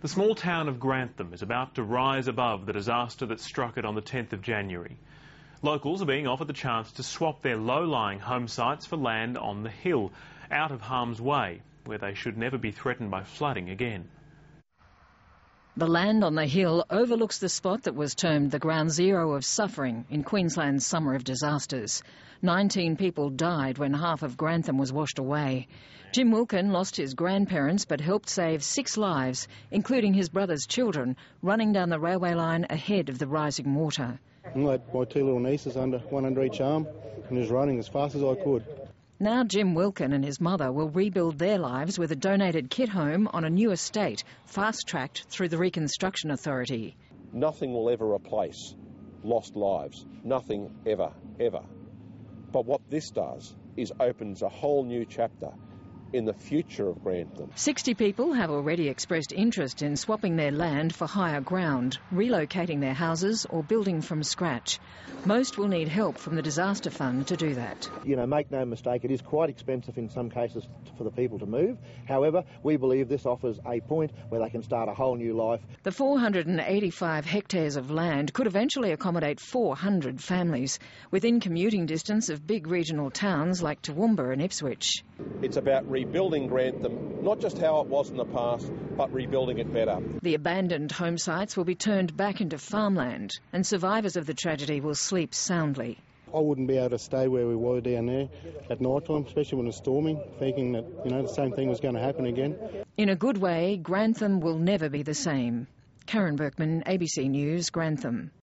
The small town of Grantham is about to rise above the disaster that struck it on the 10th of January. Locals are being offered the chance to swap their low-lying home sites for land on the hill, out of harm's way, where they should never be threatened by flooding again. The land on the hill overlooks the spot that was termed the ground zero of suffering in Queensland's summer of disasters. 19 people died when half of Grantham was washed away. Jim Wilkin lost his grandparents but helped save 6 lives, including his brother's children, running down the railway line ahead of the rising water. I had my 2 little nieces, one under each arm, and was running as fast as I could. Now Jim Wilkin and his mother will rebuild their lives with a donated kit home on a new estate, fast-tracked through the Reconstruction Authority. Nothing will ever replace lost lives. Nothing ever, ever. But what this does is opens a whole new chapter in the future of Grantham. 60 people have already expressed interest in swapping their land for higher ground, relocating their houses or building from scratch. Most will need help from the disaster fund to do that. You know, make no mistake, it is quite expensive in some cases for the people to move. However, we believe this offers a point where they can start a whole new life. The 485 hectares of land could eventually accommodate 400 families, within commuting distance of big regional towns like Toowoomba and Ipswich. It's about rebuilding Grantham, not just how it was in the past, but rebuilding it better. The abandoned home sites will be turned back into farmland, and survivors of the tragedy will sleep soundly. I wouldn't be able to stay where we were down there at night time, especially when it's storming, thinking that, you know, the same thing was going to happen again. In a good way, Grantham will never be the same. Berkman, ABC News, Grantham.